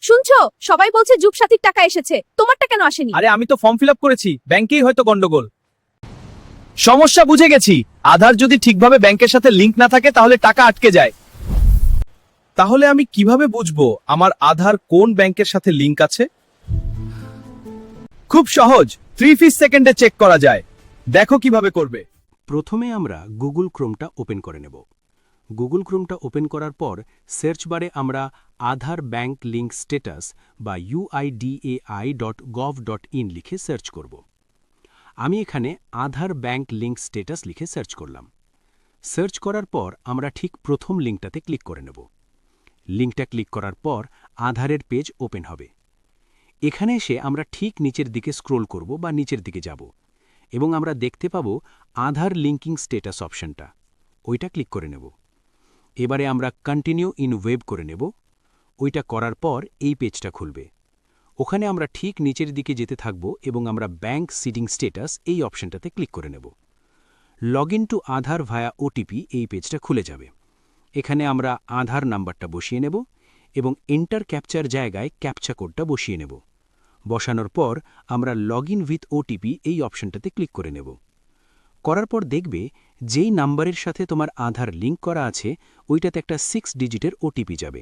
শুনছো, সবাই বলছে যুব সাথীর টাকা এসেছে, তোমারটা কেন আসেনি? আরে আমি তো ফর্ম ফিল আপ করেছি, ব্যাংকেই হয়তো গন্ডগোল। সমস্যা বুঝে গেছি, আধার যদি ঠিকভাবে ব্যাংকের সাথে লিংক না থাকে তাহলে টাকা আটকে যায়। তাহলে আমি কিভাবে বুঝবো আমার আধার কোন ব্যাংকের সাথে লিংক আছে? খুব সহজ, 3 সেকেন্ডে চেক করা যায়। দেখো কিভাবে করবে। প্রথমে আমরা গুগল ক্রোমটা ওপেন করে নেব। গুগল ক্রোমটা ওপেন করার পর সার্চ বারে আমরা আধার ব্যাংক লিঙ্ক স্ট্যাটাস বা uidai.gov.in লিখে সার্চ করব। আমি এখানে আধার ব্যাংক লিঙ্ক স্ট্যাটাস লিখে সার্চ করলাম। সার্চ করার পর আমরা ঠিক প্রথম লিঙ্কটাতে ক্লিক করে নেব। লিঙ্কটা ক্লিক করার পর আধারের পেজ ওপেন হবে। এখানে এসে আমরা ঠিক নিচের দিকে স্ক্রোল করব বা নিচের দিকে যাব এবং আমরা দেখতে পাব আধার লিঙ্কিং স্ট্যাটাস অপশনটা, ওইটা ক্লিক করে নেব। এবারে আমরা কন্টিনিউ ইন ওয়েব করে নেব। ওইটা করার পর এই পেজটা খুলবে। ওখানে আমরা ঠিক নিচের দিকে যেতে থাকব এবং আমরা ব্যাংক সিডিং স্ট্যাটাস এই অপশনটাতে ক্লিক করে নেব। Log in to Aadhaar via OTP এই পেজটা খুলে যাবে। এখানে আমরা আধার নাম্বারটা বসিয়ে নেব এবং এন্টার ক্যাপচার জায়গায় ক্যাপচা কোডটা বসিয়ে নেব। বসানোর পর আমরা লগ ইন উইথ ওটিপি এই অপশনটাতে ক্লিক করে নেব। করার পর দেখবে যেই নাম্বারের সাথে তোমার আধার লিঙ্ক করা আছে ওইটাতে একটা 6 ডিজিটের ওটিপি যাবে।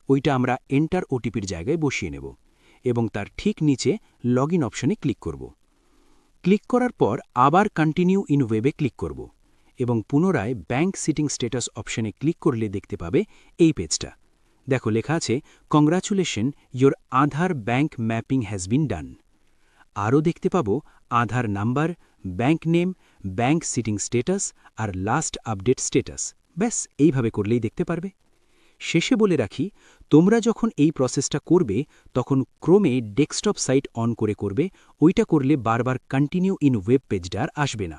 ওইটা আমরা এন্টার ওটিপির জায়গায় বসিয়ে নেব এবং তার ঠিক নিচে লগ ইন অপশনে ক্লিক করব। ক্লিক করার পর আবার কন্টিনিউ ইন ওয়েবে ক্লিক করব এবং পুনরায় ব্যাংক সিটিং স্ট্যাটাস অপশনে ক্লিক করলে দেখতে পাবে এই পেজটা। দেখো লেখা আছে, congratulation, your Aadhaar bank mapping has been done. আরও দেখতে পাবো Aadhaar number, bank name, bank seeding status আর লাস্ট আপডেট স্ট্যাটাস। ব্যাস এইভাবে করলেই দেখতে পারবে। শেষে বলে রাখি, তোমরা যখন এই প্রসেসটা করবে তখন ক্রোমে ডেস্কটপ সাইট অন করে করবে। ওইটা করলে বারবার কন্টিনিউ ইন ওয়েব পেজটা আর আসবে না।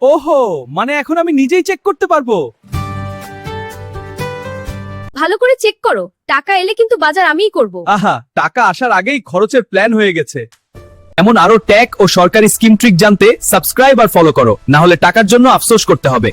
ওহো, মানে এখন আমি নিজেই চেক করতে পারবো। ভালো করে চেক করো, টাকা এলে কিন্তু বাজার আমিই করব। আহা, টাকা আসার আগেই খরচের প্ল্যান হয়ে গেছে। এমন আরো ট্যাগ ও সরকারি স্কিম ট্রিক জানতে সাবস্ক্রাইব আর ফলো করো, না হলে টাকার জন্য আফসোস করতে হবে।